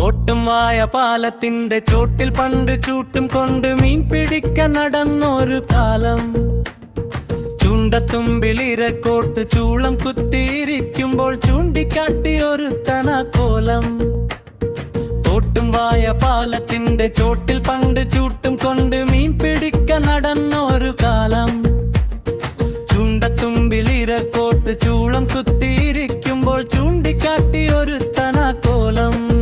തോട്ടും വായ പാലത്തിന്റെ ചോട്ടിൽ പണ്ട് ചൂട്ടും കൊണ്ട് മീൻ പിടിക്കാൻ നടന്നൊരു കാലം. ചുണ്ടത്തുമ്പിലിരക്കോട്ട് ചൂളം കുത്തിയിരിക്കുമ്പോൾ ചൂണ്ടിക്കാട്ടിയൊരുത്തന കോലം. തോട്ടും വായ പാലത്തിന്റെ ചോട്ടിൽ പണ്ട് ചൂട്ടും കൊണ്ട് മീൻ പിടിക്കാൻ നടന്നൊരു കാലം. ചുണ്ടത്തുമ്പിലിരക്കോട്ട് ചൂളം കുത്തിയിരിക്കുമ്പോൾ ചൂണ്ടിക്കാട്ടിയൊരുത്തന കോലം.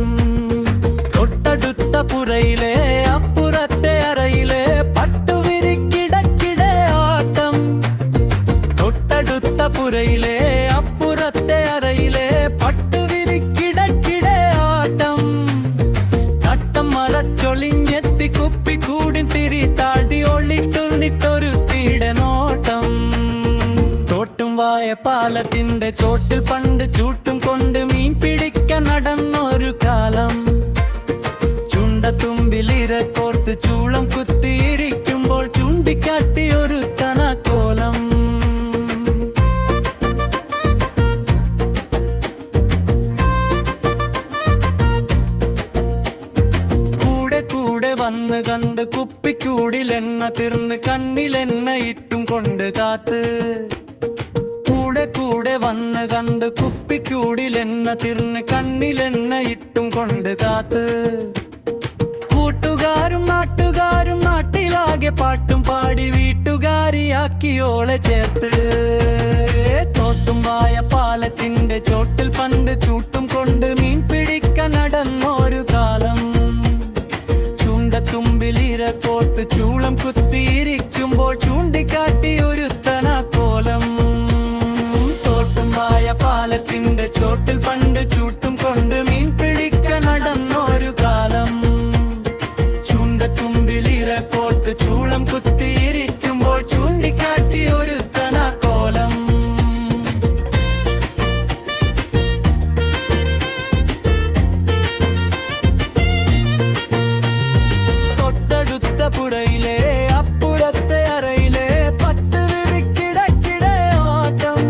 തൊട്ടടുത്ത പുരയിലെ അപ്പുറത്തെ അറയിലെ പട്ടുവിരിക്കിടക്കിടെ ആട്ടം. തൊട്ടടുത്ത പുരയിലെ അപ്പുറത്തെ അറയിലെ പട്ടുവിരിക്കിടക്കിടെ ആട്ടം. നട്ടം മറച്ചൊളിഞ്ഞെത്തി കുപ്പിക്കൂടി തിരി താടി ഒളിട്ടുണിട്ടൊരു തീടനോട്ടം. തോട്ടും വായ പാലത്തിന്റെ ചോട്ടിൽ പണ്ട് ചൂട്ടും കൊണ്ട് മീൻ പിടിക്കാൻ നടന്നൊരു കാലം. ചുണ്ടത്തുമ്പിലിരക്കോട്ട് ചൂളം കുത്തിയിരിക്കുമ്പോൾ ചൂണ്ടിക്കാട്ടിയൊരുത്തന കോലം. കൂടെ കൂടെ വന്ന് കണ്ട് കുപ്പിക്കൂടിലെണ്ണ തീർന്ന് കണ്ണിലെണ്ണ ഇട്ടും കൊണ്ട് കാത്ത്. കൂടെ കൂടെ വന്ന് കണ്ട് കുപ്പിക്കൂടിലെണ്ണ തീർന്ന് കണ്ണിലെണ്ണ ഇട്ടും കൊണ്ട് കാത്ത്. കൂട്ടുകാരും നാട്ടുകാരും നാട്ടിലാകെ പാട്ടും പാടി വീട്ടുകാരിയാക്കിയോളെ ചേർത്ത്. തോട്ടും വായ പാലത്തിന്റെ ചോട്ടിൽ പണ്ട് ചൂട്ടും കൊണ്ട് മീൻ പിടിക്കാൻ നടന്നൊരു കാലം. ചുണ്ടത്തുമ്പിലിരക്കോട്ട് ചൂളം കുത്തിയിരിക്കുമ്പോൾ ചൂണ്ടിക്കാട്ടിയൊരുത്തന കോലം. തോട്ടും വായ പാലത്തിന്റെ ചോട്ടിൽ പണ്ട് ചൂട്ടും കൊണ്ട് മീൻ പിടിക്കാൻ നടന്നൊരു കാലം. ചുണ്ടത്തുമ്പിലിരക്കോട്ട് ചൂളം കുത്തിയിരിക്കുമ്പോൾ ചൂണ്ടിക്കാട്ടിയൊരുത്തന കോലം. തൊട്ടടുത്ത പുരയിലെ അപ്പുറത്തെ അറയിലെ പട്ടുവിരിക്കിടക്കിടെ ആട്ടം.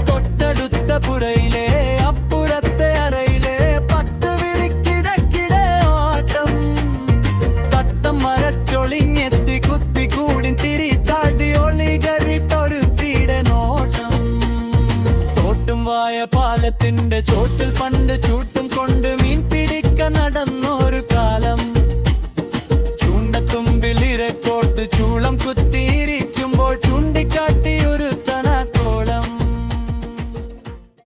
തൊട്ടടുത്ത പുരയിലെ അപ്പുറത്തെ അറയിലെ പട്ടുവിരിക്കിടക്കിടെ ആട്ടം. തട്ടം മരച്ചൊളിഞ്ഞെത്തി കുത്തിക്കൂടി തിരി താഴ്ത്തി ഒളികരിട്ടൊരു തീടനോട്ടം. തോട്ടും വായ പാലത്തിന്റെ ചോട്ടിൽ പണ്ട് ചൂട്ടും കൊണ്ട് മീൻ പിടിക്കാൻ നടന്നൊരു കാലം.